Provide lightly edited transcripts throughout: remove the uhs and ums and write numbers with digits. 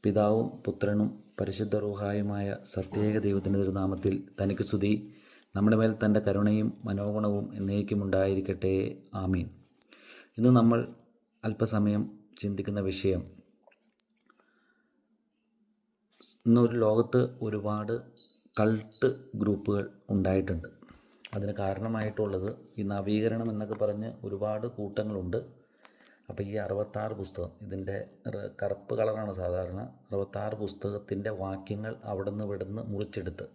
പിതാവും പുത്രനും പരിശുദ്ധ റൂഹായുമായ സത്യേക ദൈവത്തിൻ്റെ തിരുനാമത്തിൽ തനിക്ക് സ്തുതി. നമ്മുടെ മേൽ തൻ്റെ കരുണയും മനോഗുണവും എന്നേക്കും ഉണ്ടായിരിക്കട്ടെ. ആമീൻ. ഇന്ന് നമ്മൾ അല്പസമയം ചിന്തിക്കുന്ന വിഷയം, ഇന്നൊരു ലോകത്ത് ഒരുപാട് കൾട്ട് ഗ്രൂപ്പുകൾ ഉണ്ടായിട്ടുണ്ട്. അതിന് കാരണമായിട്ടുള്ളത് ഈ നവീകരണം എന്നൊക്കെ പറഞ്ഞ് ഒരുപാട് കൂട്ടങ്ങളുണ്ട്. അപ്പോൾ ഈ 66 പുസ്തകം, ഇതിൻ്റെ കറുപ്പ് കളറാണ് സാധാരണ, 66 പുസ്തകത്തിൻ്റെ വാക്യങ്ങൾ അവിടുന്ന് ഇവിടുന്ന് മുറിച്ചെടുത്ത്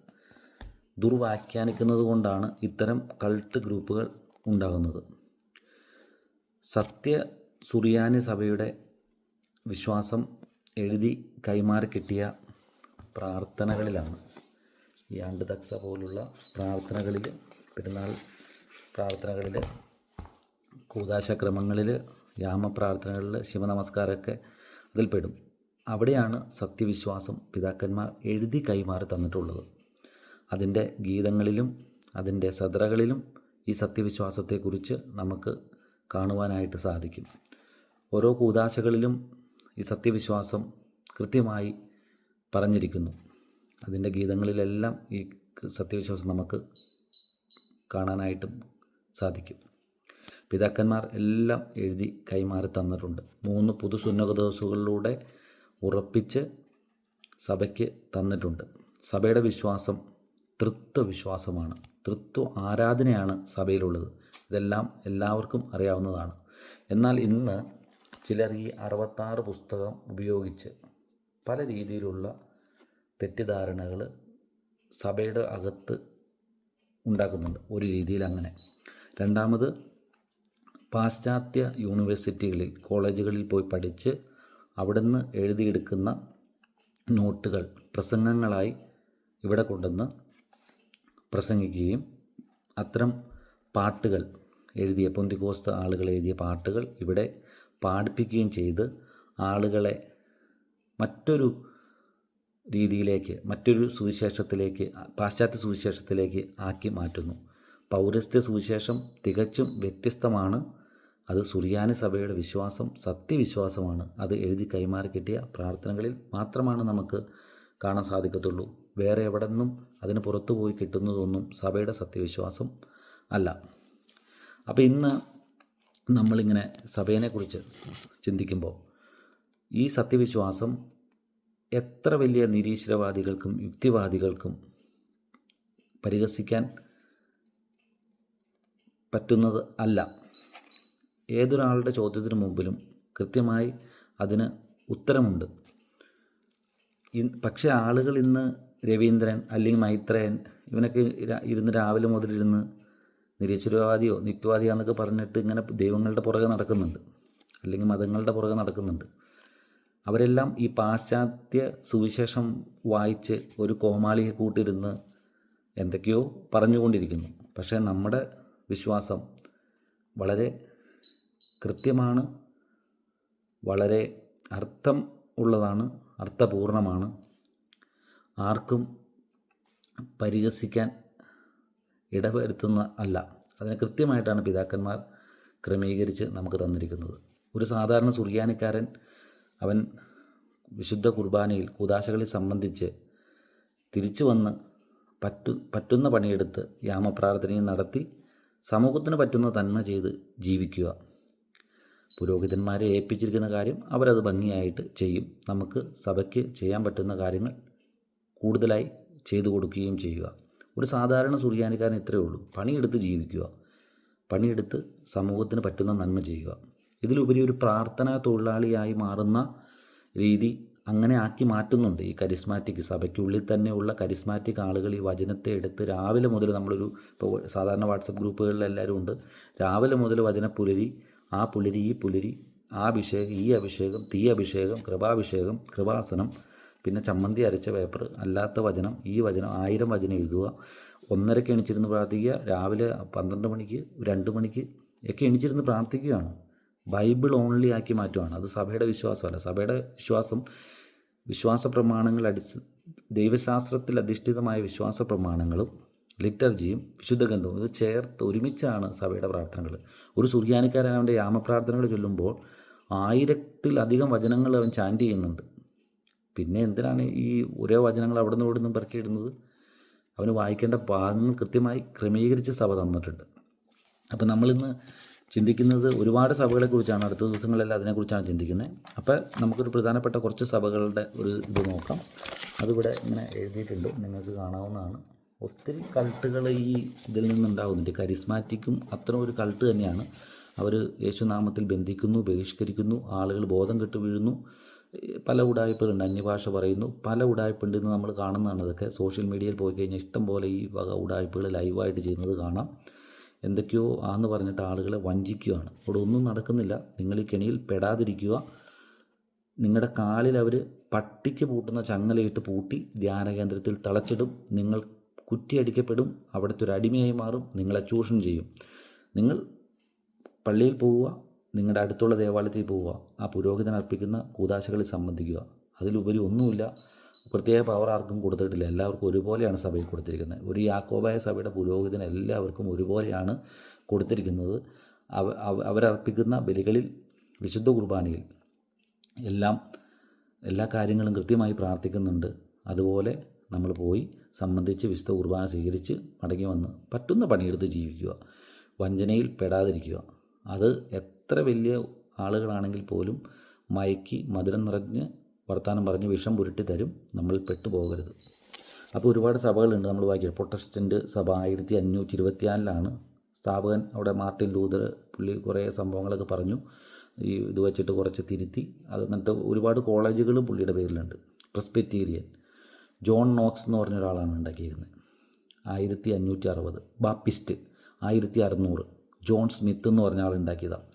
ദുർവ്യാഖ്യാനിക്കുന്നത് കൊണ്ടാണ് ഇത്തരം കൾട്ട് ഗ്രൂപ്പുകൾ ഉണ്ടാകുന്നത്. സത്യ സുറിയാനി സഭയുടെ വിശ്വാസം എഴുതി കൈമാറി കിട്ടിയ പ്രാർത്ഥനകളിലാണ്. ഈ ആണ്ട് തക്സ പോലുള്ള പ്രാർത്ഥനകളിൽ, പെരുന്നാൾ പ്രാർത്ഥനകളിൽ, കൂദാശക്രമങ്ങളിൽ, യാമപ്രാർത്ഥനകളിൽ, ശിവനമസ്കാരമൊക്കെ അതിൽപ്പെടും. അവിടെയാണ് സത്യവിശ്വാസം പിതാക്കന്മാർ എഴുതി കൈമാറി തന്നിട്ടുള്ളത്. അതിൻ്റെ ഗീതങ്ങളിലും അതിൻ്റെ സദറകളിലും ഈ സത്യവിശ്വാസത്തെക്കുറിച്ച് നമുക്ക് കാണുവാനായിട്ട് സാധിക്കും. ഓരോ കൂദാശകളിലും ഈ സത്യവിശ്വാസം കൃത്യമായി പറഞ്ഞിരിക്കുന്നു. അതിൻ്റെ ഗീതങ്ങളിലെല്ലാം ഈ സത്യവിശ്വാസം നമുക്ക് കാണാനായിട്ടും സാധിക്കും. പിതാക്കന്മാർ എല്ലാം എഴുതി കൈമാറി തന്നിട്ടുണ്ട്. 3 പുതു സുന്നകദോസുകളിലൂടെ ഉറപ്പിച്ച് സഭയ്ക്ക് തന്നിട്ടുണ്ട്. സഭയുടെ വിശ്വാസം തൃത്വ വിശ്വാസമാണ്, തൃത്വ ആരാധനയാണ് സഭയിലുള്ളത്. ഇതെല്ലാം എല്ലാവർക്കും അറിയാവുന്നതാണ്. എന്നാൽ ഇന്ന് ചിലർ ഈ 66 പുസ്തകം ഉപയോഗിച്ച് പല രീതിയിലുള്ള തെറ്റിദ്ധാരണകൾ സഭയുടെ അകത്ത് ഉണ്ടാക്കുന്നുണ്ട്. ഒരു രീതിയിൽ അങ്ങനെ. രണ്ടാമത്, പാശ്ചാത്യ യൂണിവേഴ്സിറ്റികളിൽ, കോളേജുകളിൽ പോയി പഠിച്ച് അവിടുന്ന് എഴുതിയെടുക്കുന്ന നോട്ടുകൾ പ്രസംഗങ്ങളായി ഇവിടെ കൊണ്ടുവന്ന് പ്രസംഗിക്കുകയും അത്തരം പാട്ടുകൾ എഴുതിയ പെന്തിക്കോസ്ത് ആളുകൾ എഴുതിയ പാട്ടുകൾ ഇവിടെ പാടിപ്പിക്കുകയും ചെയ്ത് ആളുകളെ മറ്റൊരു രീതിയിലേക്ക്, മറ്റൊരു സുവിശേഷത്തിലേക്ക്, പാശ്ചാത്യ സുവിശേഷത്തിലേക്ക് ആക്കി മാറ്റുന്നു. പൗരസ്ത്യ സുവിശേഷം തികച്ചും വ്യത്യസ്തമാണ്. അത് സുറിയാനി സഭയുടെ വിശ്വാസം സത്യവിശ്വാസമാണ്. അത് എഴുതി കൈമാറി കിട്ടിയ പ്രാർത്ഥനകളിൽ മാത്രമാണ് നമുക്ക് കാണാൻ സാധിക്കത്തുള്ളൂ. വേറെ എവിടെ നിന്നും അതിന് പുറത്തു പോയി കിട്ടുന്നതൊന്നും സഭയുടെ സത്യവിശ്വാസം അല്ല. അപ്പോൾ ഇന്ന് നമ്മളിങ്ങനെ സഭയെക്കുറിച്ച് ചിന്തിക്കുമ്പോൾ ഈ സത്യവിശ്വാസം എത്ര വലിയ നിരീശ്വരവാദികൾക്കും യുക്തിവാദികൾക്കും പരിഹസിക്കാൻ പറ്റുന്നത് അല്ല. ഏതൊരാളുടെ ചോദ്യത്തിന് മുമ്പിലും കൃത്യമായി അതിന് ഉത്തരമുണ്ട്. പക്ഷേ ആളുകൾ ഇന്ന് രവീന്ദ്രൻ അല്ലെങ്കിൽ മൈത്രേയൻ ഇവനൊക്കെ ഇരുന്ന് രാവിലെ മുതലിരുന്ന് നിരീശ്വരവാദിയോ നിത്യവാദിയാന്നൊക്കെ പറഞ്ഞിട്ട് ഇങ്ങനെ ദൈവങ്ങളുടെ പുറകെ നടക്കുന്നുണ്ട്, അല്ലെങ്കിൽ മതങ്ങളുടെ പുറകെ നടക്കുന്നുണ്ട്. അവരെല്ലാം ഈ പാശ്ചാത്യ സുവിശേഷം വായിച്ച് ഒരു കോമാളിയെ കൂട്ടിരുന്ന് എന്തൊക്കെയോ പറഞ്ഞുകൊണ്ടിരിക്കുന്നു. പക്ഷേ നമ്മുടെ വിശ്വാസം വളരെ കൃത്യമാണ്, വളരെ അർത്ഥം ഉള്ളതാണ്, അർത്ഥപൂർണമാണ്. ആർക്കും പരിഹസിക്കാൻ ഇടവരുത്തുന്ന അല്ല. അതിനെ കൃത്യമായിട്ടാണ് പിതാക്കന്മാർ ക്രമീകരിച്ച് നമുക്ക് തന്നിരിക്കുന്നത്. ഒരു സാധാരണ സുറിയാനിക്കാരൻ അവൻ വിശുദ്ധ കുർബാനയിൽ കൂദാശകളിൽ സംബന്ധിച്ച് തിരിച്ചു വന്ന് പറ്റുന്ന പണിയെടുത്ത് യാമപ്രാർത്ഥനയും നടത്തി സമൂഹത്തിന് പറ്റുന്ന നന്മ ചെയ്ത് ജീവിക്കുക. പുരോഹിതന്മാരെ ഏൽപ്പിച്ചിരിക്കുന്ന കാര്യം അവരത് ഭംഗിയായിട്ട് ചെയ്യും. നമുക്ക് സഭയ്ക്ക് ചെയ്യാൻ പറ്റുന്ന കാര്യങ്ങൾ കൂടുതലായി ചെയ്തു കൊടുക്കുകയും ചെയ്യുക. ഒരു സാധാരണ സുറിയാനിക്കാരൻ ഇത്രയേ ഉള്ളൂ: പണിയെടുത്ത് ജീവിക്കുക, പണിയെടുത്ത് സമൂഹത്തിന് പറ്റുന്ന നന്മ ചെയ്യുക. ഇതിലുപരി ഒരു പ്രാർത്ഥനാ തൊഴിലാളിയായി മാറുന്ന രീതി അങ്ങനെ ആക്കി മാറ്റുന്നുണ്ട് ഈ കരിസ്മാറ്റിക് സഭയ്ക്കുള്ളിൽ തന്നെയുള്ള കരിസ്മാറ്റിക് ആളുകൾ. ഈ വചനത്തെ എടുത്ത് രാവിലെ മുതൽ നമ്മളൊരു, ഇപ്പോൾ സാധാരണ വാട്സപ്പ് ഗ്രൂപ്പുകളിൽ എല്ലാവരും ഉണ്ട്, രാവിലെ മുതൽ വചനപ്പുലരി, ആ പുലരി, ഈ പുലരി, ആ അഭിഷേകം, ഈ അഭിഷേകം, തീ അഭിഷേകം, കൃപാഭിഷേകം, കൃപാസനം, പിന്നെ ചമ്മന്തി അരച്ച പേപ്പർ, അല്ലാത്ത വചനം, ഈ വചനം, 1000 വചനം എഴുതുക, 1:30 എണിച്ചിരുന്ന് പ്രാർത്ഥിക്കുക, രാവിലെ 12 മണിക്ക് 2 മണിക്ക് ഒക്കെ എണിച്ചിരുന്ന് പ്രാർത്ഥിക്കുകയാണ്. ബൈബിൾ ഓൺലി ആക്കി മാറ്റുകയാണ്. അത് സഭയുടെ വിശ്വാസമല്ല. സഭയുടെ വിശ്വാസം വിശ്വാസ പ്രമാണങ്ങൾ ദൈവശാസ്ത്രത്തിൽ അധിഷ്ഠിതമായ വിശ്വാസ പ്രമാണങ്ങളും ലിറ്റർജിയും വിശുദ്ധ ഗ്രന്ഥവും ഇത് ചേർത്ത് ഒരുമിച്ചാണ് സഭയുടെ പ്രാർത്ഥനകൾ. ഒരു സുറിയാനിക്കാരൻ അവൻ്റെ യാമപ്രാർത്ഥനകൾ ചൊല്ലുമ്പോൾ 1000-ത്തിലധികം വചനങ്ങൾ അവൻ ചാൻറ്റ് ചെയ്യുന്നുണ്ട്. പിന്നെ എന്തിനാണ് ഈ ഓരോ വചനങ്ങൾ അവിടെ നിന്ന് ഇവിടെ നിന്നും പെറുക്കിയിടുന്നത്? അവന് വായിക്കേണ്ട ഭാഗങ്ങൾ കൃത്യമായി ക്രമീകരിച്ച് സഭ തന്നിട്ടുണ്ട്. അപ്പോൾ നമ്മളിന്ന് ചിന്തിക്കുന്നത് ഒരുപാട് സഭകളെക്കുറിച്ചാണ്. അടുത്ത ദിവസങ്ങളെല്ലാം അതിനെക്കുറിച്ചാണ് ചിന്തിക്കുന്നത്. അപ്പോൾ നമുക്കൊരു പ്രധാനപ്പെട്ട കുറച്ച് സഭകളുടെ ഒരു ഇത് നോക്കാം. അതിവിടെ ഇങ്ങനെ എഴുതിയിട്ടുണ്ട്, നിങ്ങൾക്ക് കാണാവുന്നതാണ്. ഒത്തിരി കൾട്ടുകൾ ഈ ഇതിൽ നിന്നുണ്ടാകുന്നുണ്ട്. കരിസ്മാറ്റിക്കും അത്ര ഒരു കൾട്ട് തന്നെയാണ്. അവർ യേശുനാമത്തിൽ ബന്ധിക്കുന്നു, ബഹിഷ്കരിക്കുന്നു, ആളുകൾ ബോധം കെട്ട് വീഴുന്നു, പല ഉടായ്പകളുണ്ട്, അന്യഭാഷ പറയുന്നു, പല ഉടായ്പുണ്ടെന്ന് നമ്മൾ കാണുന്നതാണ്. ഇതൊക്കെ സോഷ്യൽ മീഡിയയിൽ പോയി കഴിഞ്ഞാൽ ഇഷ്ടം പോലെ ഈ വക ഉടായ്പകൾ ലൈവായിട്ട് ചെയ്യുന്നത് കാണാം. എന്തൊക്കെയോ ആന്ന് പറഞ്ഞിട്ട് ആളുകളെ വഞ്ചിക്കുകയാണ്. അവിടെ ഒന്നും നടക്കുന്നില്ല. നിങ്ങൾ ഈ കെണിയിൽ പെടാതിരിക്കുക. നിങ്ങളുടെ കാലിൽ അവർ പട്ടിക്ക് പൂട്ടുന്ന ചങ്ങലയിട്ട് പൂട്ടി ധ്യാനകേന്ദ്രത്തിൽ തളച്ചിടും. നിങ്ങൾ കുറ്റിയടിക്കപ്പെടും. അവിടുത്തെ ഒരു അടിമയായി മാറും. നിങ്ങളെ ചൂഷണം ചെയ്യും. നിങ്ങൾ പള്ളിയിൽ പോവുക, നിങ്ങളുടെ അടുത്തുള്ള ദേവാലയത്തിൽ പോവുക, ആ പുരോഹിതൻ അർപ്പിക്കുന്ന കൂദാശകളിൽ സംബന്ധിക്കുക. അതിലുപരി ഒന്നുമില്ല. പ്രത്യേക പവർ ആർക്കും കൊടുത്തിട്ടില്ല. എല്ലാവർക്കും ഒരുപോലെയാണ് സഭയിൽ കൊടുത്തിരിക്കുന്നത്. ഒരു യാക്കോബായ സഭയുടെ പുരോഹിതൻ എല്ലാവർക്കും ഒരുപോലെയാണ് കൊടുത്തിരിക്കുന്നത്. അവരർപ്പിക്കുന്ന ബലികളിൽ, വിശുദ്ധ കുർബാനയിൽ എല്ലാ കാര്യങ്ങളും കൃത്യമായി പ്രാർത്ഥിക്കുന്നുണ്ട്. അതുപോലെ നമ്മൾ പോയി സംബന്ധിച്ച് വിശുദ്ധ കുർബാന സ്വീകരിച്ച് മടങ്ങി വന്ന് പറ്റുന്ന പണിയെടുത്ത് ജീവിക്കുക. വഞ്ചനയിൽ പെടാതിരിക്കുക. അത് എത്ര വലിയ ആളുകളാണെങ്കിൽ പോലും മയക്കി മധുരം നിറഞ്ഞ് വർത്തമാനം പറഞ്ഞ് വിഷം പുരട്ടി തരും. നമ്മൾ പെട്ടുപോകരുത്. അപ്പോൾ ഒരുപാട് സഭകളുണ്ട് നമ്മൾ വായിക്കുക. പ്രൊട്ടസ്റ്റൻ്റ് സഭ 1524 സ്ഥാപകൻ. അവിടെ മാർട്ടിൻ ലൂതർ പുള്ളി കുറേ സംഭവങ്ങളൊക്കെ പറഞ്ഞു. ഈ ഇത് വെച്ചിട്ട് കുറച്ച് തിരുത്തി. അത് എന്നിട്ട് ഒരുപാട് കോളേജുകളും പുള്ളിയുടെ പേരിലുണ്ട്. പ്രെസ്ബിറ്റേറിയൻ ജോൺ നോക്സ് എന്ന് പറഞ്ഞ ഒരാളാണ് ഉണ്ടാക്കിയിരുന്നത്. 1560. ബാപ്പിസ്റ്റ് 1600. ജോൺ സ്മിത്ത് എന്ന് പറഞ്ഞ ആൾ ഉണ്ടാക്കിയതാണ്.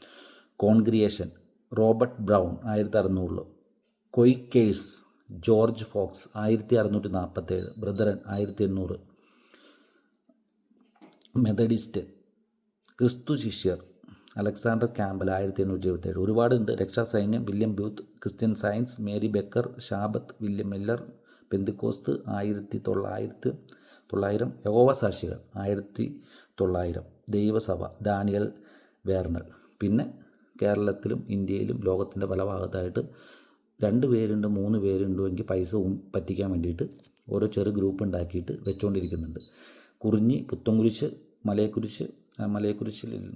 Congregation Robert Brown 1600. Quakers George Fox 1647. Brethren 1800. Methodist ക്രിസ്തു ശിഷ്യർ അലക്സാണ്ടർ ക്യാമ്പൽ 1827. ഒരുപാടുണ്ട്. രക്ഷാസൈന്യം William Booth, Christian Science Mary Baker, ഷാബത്ത് വില്യം മില്ലർ, പെന്തിക്കോസ്ത് 1900. യഹോവ സാക്ഷികൾ 1900. ദൈവസഭ ഡാനിയൽ വേർണൽ. പിന്നെ കേരളത്തിലും ഇന്ത്യയിലും ലോകത്തിൻ്റെ പല ഭാഗത്തായിട്ട് 2 പേരുണ്ട് 3 പേരുണ്ടെങ്കിൽ പൈസ പറ്റിക്കാൻ വേണ്ടിയിട്ട് ഓരോ ചെറു ഗ്രൂപ്പ് ഉണ്ടാക്കിയിട്ട് വെച്ചുകൊണ്ടിരിക്കുന്നുണ്ട്. കുറിഞ്ഞി, പുത്തൻകുരിശ്,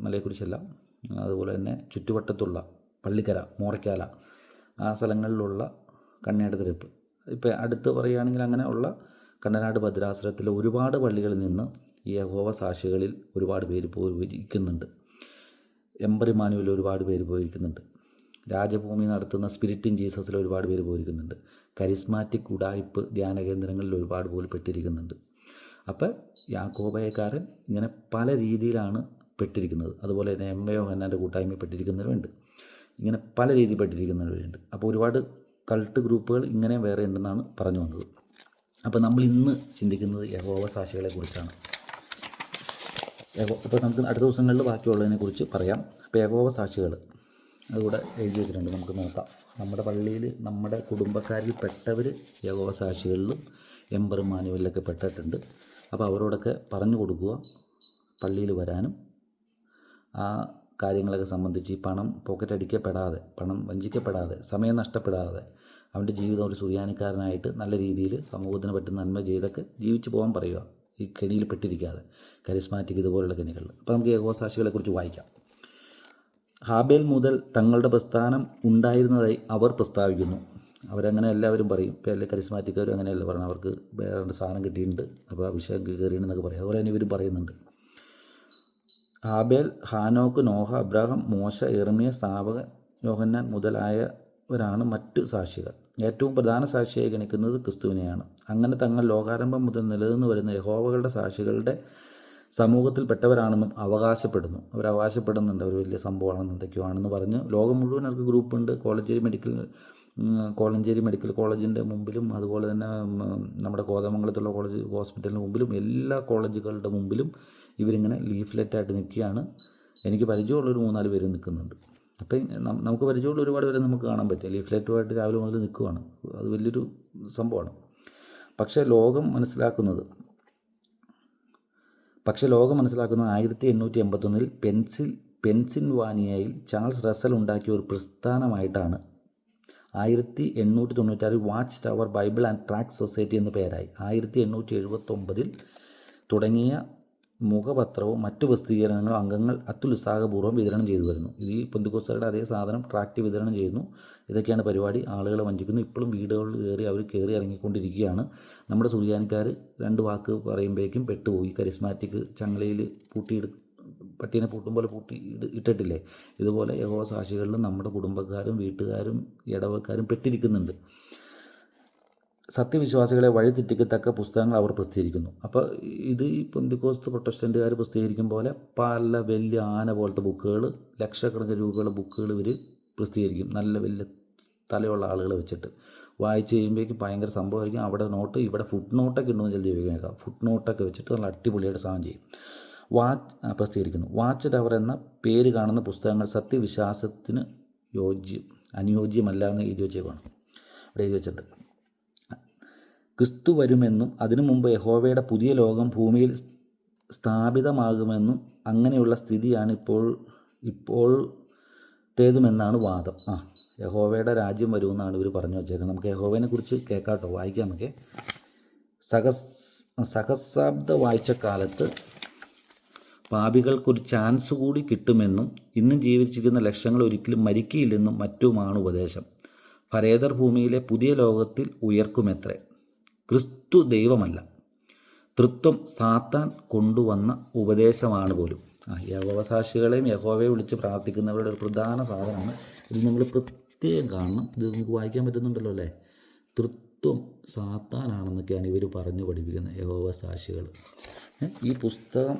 മലയക്കുരിശല്ല, അതുപോലെ തന്നെ ചുറ്റുവട്ടത്തുള്ള പള്ളിക്കര, മോറയ്ക്കാല, ആ സ്ഥലങ്ങളിലുള്ള കണ്യാടത്തിരപ്പ്. ഇപ്പോൾ അടുത്ത് പറയുകയാണെങ്കിൽ അങ്ങനെ ഉള്ള കണ്ടനാട് ഭദ്രാസനത്തിലെ ഒരുപാട് പള്ളികളിൽ നിന്ന് ഈ യഹോവ സാക്ഷികളിൽ ഒരുപാട് പേര് പോയിരിക്കുന്നുണ്ട്. എംബർ ഇമ്മാനുവൽ ഒരുപാട് പേര് പോയിരിക്കുന്നുണ്ട്. രാജഭൂമി നടത്തുന്ന സ്പിരിറ്റ് ഇൻ ജീസസിൽ ഒരുപാട് പേര് പോയിരിക്കുന്നുണ്ട്. കരിസ്മാറ്റിക് ഉഡായിപ്പ് ധ്യാന കേന്ദ്രങ്ങളിൽ ഒരുപാട് പോലും പെട്ടിരിക്കുന്നുണ്ട്. അപ്പോൾ യാക്കോബായക്കാരൻ ഇങ്ങനെ പല രീതിയിലാണ് പെട്ടിരിക്കുന്നത്. അതുപോലെ തന്നെ MA യോഹന്നാൻ്റെ കൂട്ടായ്മ പെട്ടിരിക്കുന്നവരുണ്ട്. ഇങ്ങനെ പല രീതിയിൽ പെട്ടിരിക്കുന്നവരുണ്ട്. അപ്പോൾ ഒരുപാട് കൾട്ട് ഗ്രൂപ്പുകൾ ഇങ്ങനെ വേറെ ഉണ്ടെന്നാണ് പറഞ്ഞു വന്നത്. അപ്പോൾ നമ്മൾ ഇന്ന് ചിന്തിക്കുന്നത് യഹോവ സാക്ഷികളെക്കുറിച്ചാണ്. ഇപ്പോൾ നമുക്ക് അടുത്ത ദിവസങ്ങളിൽ ബാക്കിയുള്ളതിനെക്കുറിച്ച് പറയാം. ഇപ്പോൾ യഹോവ സാക്ഷികൾ അതുകൂടെ എഴുതി വെച്ചിട്ടുണ്ട്, നമുക്ക് നോക്കാം. നമ്മുടെ പള്ളിയിൽ നമ്മുടെ കുടുംബക്കാരിൽ പെട്ടവർ യഹോവ സാക്ഷികളിലും എംബർ മാനുവലിലൊക്കെ പെട്ടിട്ടുണ്ട്. അപ്പോൾ അവരോടൊക്കെ പറഞ്ഞു കൊടുക്കുക പള്ളിയിൽ വരാനും ആ കാര്യങ്ങളൊക്കെ സംബന്ധിച്ച്. ഈ പണം പോക്കറ്റ് അടിക്കപ്പെടാതെ, പണം വഞ്ചിക്കപ്പെടാതെ, സമയം നഷ്ടപ്പെടാതെ അവൻ്റെ ജീവിതം ഒരു സുറിയാനിക്കാരനായിട്ട് നല്ല രീതിയിൽ സമൂഹത്തിന് പറ്റുന്ന നന്മ ചെയ്തൊക്കെ ജീവിച്ച് പോകാൻ പറയുക. ഈ കെണിയിൽ പെട്ടിരിക്കാതെ, കരിസ്മാറ്റിക് ഇതുപോലുള്ള കെണികളിൽ. അപ്പോൾ നമുക്ക് യഹോവ സാക്ഷികളെക്കുറിച്ച് വായിക്കാം. ഹാബേൽ മുതൽ തങ്ങളുടെ പ്രസ്ഥാനം ഉണ്ടായിരുന്നതായി അവർ പ്രസ്താവിക്കുന്നു. അവരങ്ങനെ എല്ലാവരും പറയും. ഇപ്പോൾ എല്ലാ കരിസ്മാറ്റിക്കാരും അങ്ങനെയല്ല പറയണം. അവർക്ക് വേറെ സാധനം കിട്ടിയിട്ടുണ്ട്, അപ്പോൾ അഭിഷേകം കയറിയെന്നൊക്കെ പറയും. അതുപോലെ തന്നെ ഇവരും പറയുന്നുണ്ട്. ഹാബേൽ, ഹാനോക്ക്, നോഹ, അബ്രാഹാം, മോശ, യെർമിയ, സ്ഥാപകൻ യോഹന്നാൻ മുതലായവരാണ് മറ്റു സാക്ഷികൾ. ഏറ്റവും പ്രധാന സാക്ഷിയായി ഗണിക്കുന്നത് ക്രിസ്തുവിനെയാണ്. അങ്ങനെ തങ്ങൾ ലോകാരംഭം മുതൽ നിലനിന്ന് വരുന്ന യഹോവകളുടെ സാക്ഷികളുടെ സമൂഹത്തിൽപ്പെട്ടവരാണെന്നും അവകാശപ്പെടുന്നു. അവകാശപ്പെടുന്നുണ്ട് അവർ വലിയ സംഭവമാണെന്ന് എന്തൊക്കെയോ ആണെന്ന് പറഞ്ഞ് ലോകം മുഴുവൻ അവർക്ക് ഗ്രൂപ്പുണ്ട്. കോലഞ്ചേരി മെഡിക്കൽ കോളേജിൻ്റെ മുമ്പിലും, അതുപോലെ തന്നെ നമ്മുടെ കോതമംഗലത്തുള്ള കോളേജ് ഹോസ്പിറ്റലിന് മുമ്പിലും, എല്ലാ കോളേജുകളുടെ മുമ്പിലും ഇവരിങ്ങനെ ലീഫ്ലെറ്റായിട്ട് നിൽക്കുകയാണ്. എനിക്ക് പരിചയമുള്ളൊരു 3-4 പേര് നിൽക്കുന്നുണ്ട്. അപ്പം നമുക്ക് പരിചയമുള്ള ഒരുപാട് പേരെ നമുക്ക് കാണാൻ പറ്റും. ലീഫ്ലെറ്റുമായിട്ട് രാവിലെ മുതൽ നിൽക്കുകയാണ്. അത് വലിയൊരു സംഭവമാണ്. പക്ഷേ ലോകം മനസ്സിലാക്കുന്നത് 1881 പെൻസിൽവാനിയയിൽ ചാൾസ് റസൽ ഉണ്ടാക്കിയ ഒരു പ്രസ്ഥാനമായിട്ടാണ്. 1896 watch tower Bible and tract society എന്ന് പേരായി. 1879 തുടങ്ങിയ മുഖപത്രവും മറ്റു പ്രസിദ്ധീകരണങ്ങളും അംഗങ്ങൾ അത്യുത്സാഹപൂർവ്വം വിതരണം ചെയ്തു വരുന്നു. ഇത് ഈ പെന്തക്കോസ്തുകാരുടെ അതേ സാധനം ട്രാക്റ്റ് വിതരണം ചെയ്യുന്നു. ഇതൊക്കെയാണ് പരിപാടി. ആളുകളെ വഞ്ചിക്കുന്നു. ഇപ്പോഴും വീടുകളിൽ കയറി ഇറങ്ങിക്കൊണ്ടിരിക്കുകയാണ്. നമ്മുടെ സുറിയാനിക്കാർ 2 വാക്ക് പറയുമ്പോഴേക്കും പെട്ടുപോയി. കരിസ്മാറ്റിക് ചങ്ങലയിൽ പട്ടീനെ പൂട്ടും പോലെ പൂട്ടി ഇട്ടിട്ടില്ലേ, ഇതുപോലെ യഹോവ സാക്ഷികളിലും നമ്മുടെ കുടുംബക്കാരും വീട്ടുകാരും ഇടവക്കാരും പെട്ടിരിക്കുന്നുണ്ട്. സത്യവിശ്വാസികളെ വഴിതെറ്റിക്കത്തക്ക പുസ്തകങ്ങൾ അവർ പ്രസിദ്ധീകരിക്കുന്നു. അപ്പോൾ ഇത് ഈ പെന്തക്കോസ്ത് പ്രൊട്ടസ്റ്റൻ്റുകാർ പ്രസിദ്ധീകരിക്കും പോലെ പല വലിയ ആന പോലത്തെ ബുക്കുകൾ, ലക്ഷക്കണക്കിന് രൂപയുള്ള ബുക്കുകൾ ഇവർ പ്രസിദ്ധീകരിക്കും. നല്ല വലിയ തലയുള്ള ആളുകളെ വെച്ചിട്ട് വായിച്ച് കഴിയുമ്പോഴേക്കും ഭയങ്കര സംഭവമായിരിക്കും. അവിടെ നോട്ട്, ഇവിടെ ഫുട് നോട്ടൊക്കെ ഉണ്ടെന്ന് ചില ചോദിക്കാം. ഫുട് നോട്ടൊക്കെ വെച്ചിട്ട് നല്ല അടിപൊളിയായിട്ട് സാധനം ചെയ്യും. പ്രസിദ്ധീകരിക്കുന്നു. വാച്ച് ടവർ എന്ന പേര് കാണുന്ന പുസ്തകങ്ങൾ സത്യവിശ്വാസത്തിന് അനുയോജ്യമല്ല എന്ന് എഴുതി വെച്ചേക്കാണ്. ഇവിടെ എഴുതി വെച്ചിട്ട് ക്രിസ്തു വരുമെന്നും അതിനു മുമ്പ് യഹോവയുടെ പുതിയ ലോകം ഭൂമിയിൽ സ്ഥാപിതമാകുമെന്നും അങ്ങനെയുള്ള സ്ഥിതിയാണ് ഇപ്പോഴത്തേതുമെന്നാണ് വാദം. യഹോവയുടെ രാജ്യം വരുമെന്നാണ് ഇവർ പറഞ്ഞു വച്ചേക്കുന്നത്. നമുക്ക് യഹോവയെ കുറിച്ച് കേൾക്കാട്ടോ, വായിക്കാം. നമുക്ക് സഹസ്രാബ്ദ വാഴ്ചക്കാലത്ത് പാപികൾക്കൊരു ചാൻസ് കൂടി കിട്ടുമെന്നും ഇന്നും ജീവിച്ചിരിക്കുന്ന ലക്ഷങ്ങൾ ഒരിക്കലും മരിക്കയില്ലെന്നും മറ്റുമാണ് ഉപദേശം. ഫരേദർ ഭൂമിയിലെ പുതിയ ലോകത്തിൽ ഉയർക്കുമെത്രേ. ക്രിസ്തു ദൈവമല്ല, തൃത്വം സാത്താൻ കൊണ്ടുവന്ന ഉപദേശമാണ് പോലും. യഹോവസാക്ഷികളെയും യഹോവയെ വിളിച്ച് പ്രാർത്ഥിക്കുന്നവരുടെ ഒരു പ്രധാന സാധനമാണ് ഇത്. നിങ്ങൾ പ്രത്യേകം കാണണം. ഇത് നിങ്ങൾക്ക് വായിക്കാൻ പറ്റുന്നുണ്ടല്ലോ അല്ലേ. തൃത്വം സാത്താനാണെന്നൊക്കെയാണ് ഇവർ പറഞ്ഞു പഠിപ്പിക്കുന്നത് യഹോവസാക്ഷികൾ. ഈ പുസ്തകം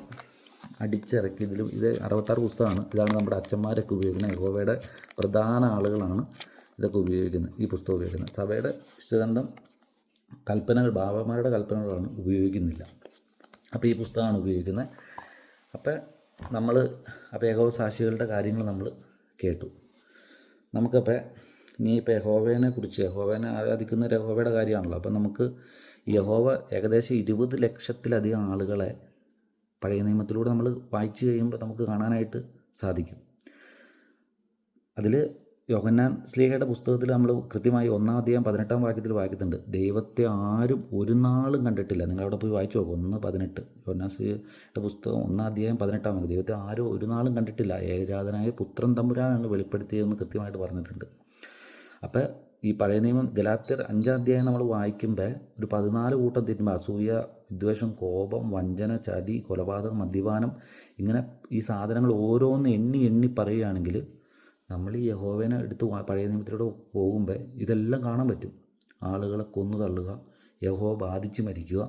അടിച്ചിറക്കിയതിലും ഇത് 66 പുസ്തകമാണ്. ഇതാണ് നമ്മുടെ അച്ഛന്മാരൊക്കെ ഉപയോഗിക്കുന്നത്. യഹോവയുടെ പ്രധാന ആളുകളാണ് ഇതൊക്കെ ഉപയോഗിക്കുന്നത്, ഈ പുസ്തകം ഉപയോഗിക്കുന്നത്. സഭയുടെ വിശുദ്ധഗ്രന്ഥം കൽപ്പനകൾ, ബാബാമാരുടെ കൽപ്പനകളാണ് ഉപയോഗിക്കുന്നില്ല. അപ്പോൾ ഈ പുസ്തകമാണ് ഉപയോഗിക്കുന്നത്. അപ്പോൾ യഹോവ സാക്ഷികളുടെ കാര്യങ്ങൾ നമ്മൾ കേട്ടു. നമുക്കപ്പോൾ ഇനിയിപ്പോൾ യഹോവയെ ആരാധിക്കുന്ന യഹോവയുടെ കാര്യമാണല്ലോ. അപ്പം നമുക്ക് യഹോവ ഏകദേശം 20 ലക്ഷത്തിലധികം ആളുകളെ പഴയ നിയമത്തിലൂടെ നമ്മൾ വായിച്ചു കഴിയുമ്പോൾ നമുക്ക് കാണാനായിട്ട് സാധിക്കും. അതിൽ യോഹന്നാൻ ശ്ലീഹയുടെ പുസ്തകത്തിൽ നമ്മൾ കൃത്യമായി 1-ാം അധ്യായം 18-ാം വാക്യത്തിൽ വായിക്കുന്നുണ്ട്, ദൈവത്തെ ആരും ഒരു നാളും കണ്ടിട്ടില്ല. നിങ്ങളവിടെ പോയി വായിച്ചു നോക്കും. 1:18 യോഹന്നാൻ ശ്ലീഹയുടെ പുസ്തകം 1-ാം അധ്യായം 18-ാം വാക്യം. ദൈവത്തെ ആരും ഒരു നാളും കണ്ടിട്ടില്ല, ഏകജാതനായ പുത്രൻ തമ്പുരാനാണ് വെളിപ്പെടുത്തിയതെന്ന് കൃത്യമായിട്ട് പറഞ്ഞിട്ടുണ്ട്. അപ്പോൾ ഈ പഴയ നിയമം ഗലാത്യർ 5-ാം അധ്യായം നമ്മൾ വായിക്കുമ്പോൾ ഒരു 14 കൂട്ടം തിന്മ, അസൂയ, വിദ്വേഷം, കോപം, വഞ്ചന, ചതി, കൊലപാതകം, മദ്യപാനം, ഇങ്ങനെ ഈ സാധനങ്ങൾ ഓരോന്ന് എണ്ണി പറയുകയാണെങ്കിൽ നമ്മൾ ഈ യഹോവനെ എടുത്ത് പഴയ നിയമത്തിലൂടെ പോകുമ്പോൾ ഇതെല്ലാം കാണാൻ പറ്റും. ആളുകളെ കൊന്നു തള്ളുക, യഹോവ ബാധിച്ച് മരിക്കുക,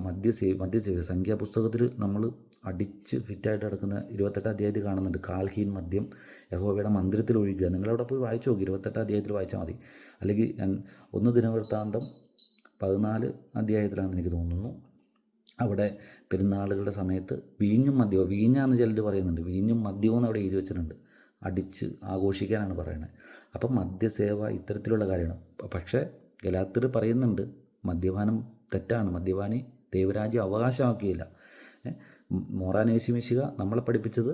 മദ്യസേവ സംഖ്യാപുസ്തകത്തിൽ നമ്മൾ അടിച്ച് ഫിറ്റായിട്ട് കിടക്കുന്ന 28-ാം അധ്യായത്തിൽ കാണുന്നുണ്ട്. കാൽഹീൻ മദ്യം യഹോവയുടെ മന്ദിരത്തിൽ ഒഴിക്കുക. നിങ്ങളവിടെ പോയി വായിച്ചു നോക്കി, 28-ാം അധ്യായത്തിൽ വായിച്ചാൽ മതി. അല്ലെങ്കിൽ 1 ദിനവൃത്താന്തം 14 അധ്യായത്തിലാണെന്ന് എനിക്ക് തോന്നുന്നു. അവിടെ പെരുന്നാളുകളുടെ സമയത്ത് വീഞ്ഞാന്ന് ചിലർ പറയുന്നുണ്ട്. വീഞ്ഞും മദ്യവും എന്ന് അവിടെ എഴുതി വെച്ചിട്ടുണ്ട്. അടിച്ച് ആഘോഷിക്കാനാണ് പറയുന്നത്. അപ്പം മദ്യസേവ ഇത്തരത്തിലുള്ള കാര്യമാണ്. പക്ഷേ ഗലാത്യർ പറയുന്നുണ്ട് മദ്യപാനം തെറ്റാണ്, മദ്യപാനി ദൈവരാജ്യം അവകാശമാക്കുകയില്ല. മോറാനേശുമിശിഹ നമ്മളെ പഠിപ്പിച്ചത്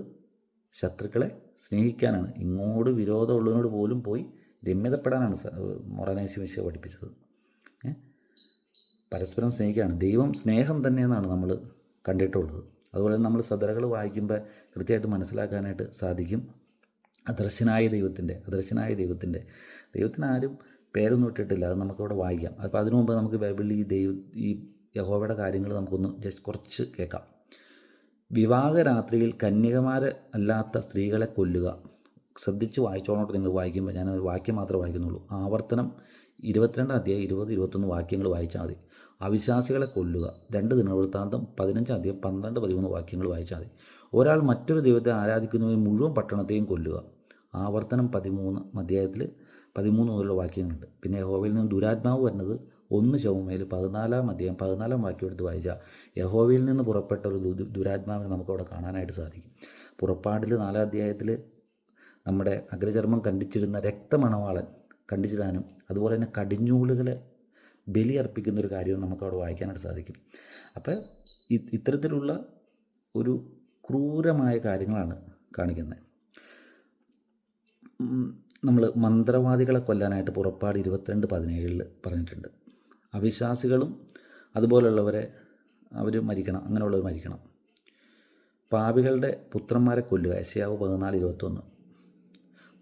ശത്രുക്കളെ സ്നേഹിക്കാനാണ്. ഇങ്ങോട്ട് വിരോധമുള്ളതിനോട് പോലും പോയി രമ്യതപ്പെടാനാണ് മോറാനേശുമിശിഹ പഠിപ്പിച്ചത്. പരസ്പരം സ്നേഹിക്കാനാണ്. ദൈവം സ്നേഹം തന്നെയെന്നാണ് നമ്മൾ കണ്ടിട്ടുള്ളത്. അതുപോലെ നമ്മൾ സദറകൾ വായിക്കുമ്പോൾ കൃത്യമായിട്ട് മനസ്സിലാക്കാനായിട്ട് സാധിക്കും. അദൃശ്യനായ ദൈവത്തിൻ്റെ ദൈവത്തിന് ആരും പേരൊന്നും ഇട്ടിട്ടില്ല. അത് നമുക്കവിടെ വായിക്കാം. അപ്പോൾ അതിനു മുമ്പ് നമുക്ക് ബൈബിളിൽ ഈ യഹോവയുടെ കാര്യങ്ങൾ നമുക്കൊന്ന് ജസ്റ്റ് കുറച്ച് കേൾക്കാം. വിവാഹരാത്രിയിൽ കന്യകമാരല്ലാത്ത സ്ത്രീകളെ കൊല്ലുക. ശ്രദ്ധിച്ച് വായിച്ചോളോട്ട് നിങ്ങൾ വായിക്കുമ്പോൾ. ഞാൻ ഒരു വാക്യം മാത്രമേ വായിക്കുന്നുള്ളൂ. ആവർത്തനം 22-ാം അധ്യായം 20-21 വാക്യങ്ങൾ വായിച്ചാൽ മതി. അവിശ്വാസികളെ കൊല്ലുക. 2 ദിനവൃത്താന്തം 15-ാം അധ്യായം 12-13 വാക്യങ്ങൾ വായിച്ചാൽ മതി. ഒരാൾ മറ്റൊരു ദൈവത്തെ ആരാധിക്കുന്നവരെ മുഴുവൻ പട്ടണത്തെയും കൊല്ലുക. ആവർത്തനം 13 അധ്യായത്തിൽ 13 മുതലുള്ള വാക്യങ്ങളുണ്ട്. പിന്നെ യഹോവയിൽ നിന്ന് ദുരാത്മാവ് വരുന്നത് 1 ശമൂവേൽ 14-ാം അധ്യായം 14-ാം വാക്യം എടുത്ത് വായിച്ചാൽ യഹോവയിൽ നിന്ന് പുറപ്പെട്ട ഒരു ദുരാത്മാവിനെ നമുക്കവിടെ കാണാനായിട്ട് സാധിക്കും. പുറപ്പാടിൽ 4-ാം അധ്യായത്തിൽ നമ്മുടെ അഗ്രചർമ്മം കണ്ടിച്ചിരുന്ന രക്തമണവാളൻ കണ്ടിച്ചിടാനും അതുപോലെ തന്നെ കടിഞ്ഞൂളുകളെ ബലി അർപ്പിക്കുന്നൊരു കാര്യവും നമുക്കവിടെ വായിക്കാനായിട്ട് സാധിക്കും. അപ്പോൾ ഇത്തരത്തിലുള്ള ഒരു ക്രൂരമായ കാര്യങ്ങളാണ് കാണിക്കുന്നത്. നമ്മൾ മന്ത്രവാദികളെ കൊല്ലാനായിട്ട് പുറപ്പാട് 22:17 പറഞ്ഞിട്ടുണ്ട്. അവിശ്വാസികളും അതുപോലുള്ളവരെ അവർ മരിക്കണം, അങ്ങനെയുള്ളവർ മരിക്കണം. പാപികളുടെ പുത്രന്മാരെ കൊല്ലുക, യെശയ്യാവ് 14:21.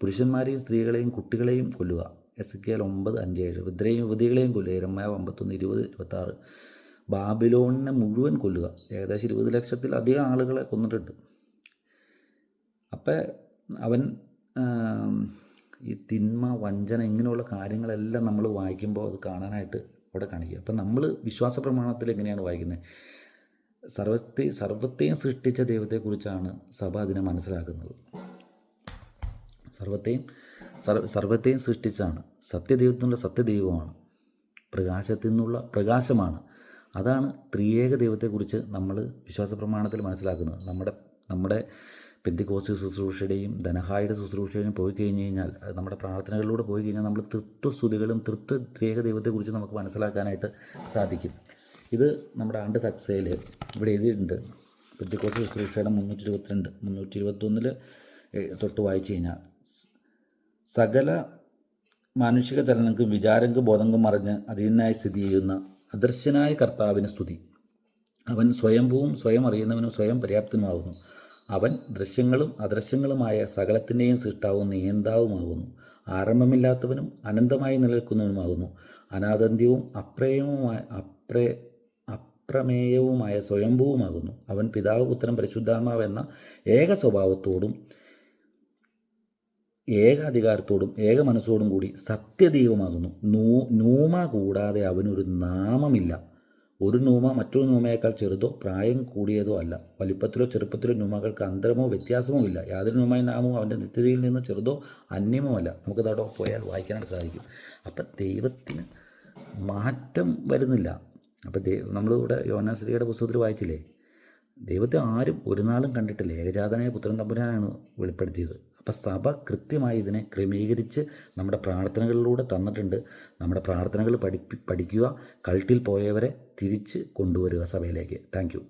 പുരുഷന്മാരെയും സ്ത്രീകളെയും കുട്ടികളെയും കൊല്ലുക, എസെക്കിയേൽ 9:5-7. വൃദ്ധരെയും യുവതികളെയും കൊല്ലുക, യിരെമ്യാവ് 51:20-26. ബാബിലോണിനെ മുഴുവൻ കൊല്ലുക, ഏകദേശം 20 ലക്ഷത്തിലധികം ആളുകളെ കൊന്നിട്ടുണ്ട്. അപ്പം അവൻ ഈ തിന്മ, വഞ്ചന, ഇങ്ങനെയുള്ള കാര്യങ്ങളെല്ലാം നമ്മൾ വായിക്കുമ്പോൾ അത് കാണാനായിട്ട് അവിടെ കാണിക്കുക. അപ്പം നമ്മൾ വിശ്വാസ പ്രമാണത്തിൽ എങ്ങനെയാണ് വായിക്കുന്നത്? സർവത്തെയും സൃഷ്ടിച്ച ദൈവത്തെക്കുറിച്ചാണ് സഭ അതിനെ മനസ്സിലാക്കുന്നത്. സർവത്തെയും സൃഷ്ടിച്ചാണ്, സത്യദൈവത്തിനുള്ള സത്യദൈവമാണ്, പ്രകാശത്തിൽ നിന്നുള്ള പ്രകാശമാണ്. അതാണ് ത്രിയേക ദൈവത്തെക്കുറിച്ച് നമ്മൾ വിശ്വാസ പ്രമാണത്തിൽ മനസ്സിലാക്കുന്നത്. നമ്മുടെ പെന്തിക്കോസ്ത് ശുശ്രൂഷയുടെയും ധനഹായുടെ ശുശ്രൂഷയുടെയും പോയി കഴിഞ്ഞ് കഴിഞ്ഞാൽ, നമ്മുടെ പ്രാർത്ഥനകളിലൂടെ പോയി കഴിഞ്ഞാൽ നമ്മൾ തൃത്വസ്തുതികളും ത്രിയേക ദൈവത്തെക്കുറിച്ച് നമുക്ക് മനസ്സിലാക്കാനായിട്ട് സാധിക്കും. ഇത് നമ്മുടെ ആണ്ട് തക്സയിൽ ഇവിടെ എഴുതിയിട്ടുണ്ട്. പെന്തിക്കോസ്ത് ശുശ്രൂഷയുടെ 321 തൊട്ട് വായിച്ചു കഴിഞ്ഞാൽ, സകല മാനുഷിക ചലനങ്ങൾക്കും വിചാരങ്ങൾക്കും ബോധങ്ങൾക്കും മറിഞ്ഞ് അധീനനായി സ്ഥിതി ചെയ്യുന്ന അദർശനായ കർത്താവിന് സ്തുതി. അവൻ സ്വയംഭൂവും സ്വയം അറിയുന്നവനും സ്വയം പര്യാപ്തനുമാകുന്നു. അവൻ ദൃശ്യങ്ങളും അദൃശ്യങ്ങളുമായ സകലത്തിൻ്റെയും സൃഷ്ടാവും നിയന്താവുമാകുന്നു. ആരംഭമില്ലാത്തവനും അനന്തമായി നിലനിൽക്കുന്നവനുമാകുന്നു. അനാദന്ത്യവും അപ്രമേയവുമായ സ്വയംഭൂവുമാകുന്നു. അവൻ പിതാവ്, പുത്രൻ, പരിശുദ്ധാത്മാവ് എന്ന ഏക സ്വഭാവത്തോടും ഏക അധികാരത്തോടും ഏക മനസ്സോടും കൂടി സത്യദൈവമാകുന്നു. നൂമ കൂടാതെ അവനൊരു നാമമില്ല. ഒരു നൂമ മറ്റൊരു നൂമയേക്കാൾ ചെറുതോ പ്രായം കൂടിയതോ അല്ല. വലിപ്പത്തിലോ ചെറുപ്പത്തിലോ നൂമകൾക്ക് അന്തരമോ വ്യത്യാസമോ ഇല്ല. യാതൊരു നൂമായ നാമവും അവൻ്റെ നിത്യതയിൽ നിന്ന് ചെറുതോ അന്യമോ നമുക്കതവിടെ പോയാൽ വായിക്കാനായിട്ട് സാധിക്കും. അപ്പം ദൈവത്തിന് മാറ്റം വരുന്നില്ല. അപ്പം നമ്മളിവിടെ യോനാശ്രീയുടെ പുസ്തകത്തിൽ വായിച്ചില്ലേ, ദൈവത്തെ ആരും ഒരു നാളും കണ്ടിട്ടില്ല, ഏകജാതനായ പുത്രൻ തമ്പുരാനാണ് വെളിപ്പെടുത്തിയത്. അപ്പം സഭ കൃത്യമായി ഇതിനെ ക്രമീകരിച്ച് നമ്മുടെ പ്രാർത്ഥനകളിലൂടെ തന്നിട്ടുണ്ട്. നമ്മുടെ പ്രാർത്ഥനകൾ പഠിക്കുക, കൾട്ടിൽ പോയവരെ തിരിച്ച് കൊണ്ടുവരിക സഭയിലേക്ക്. Thank you.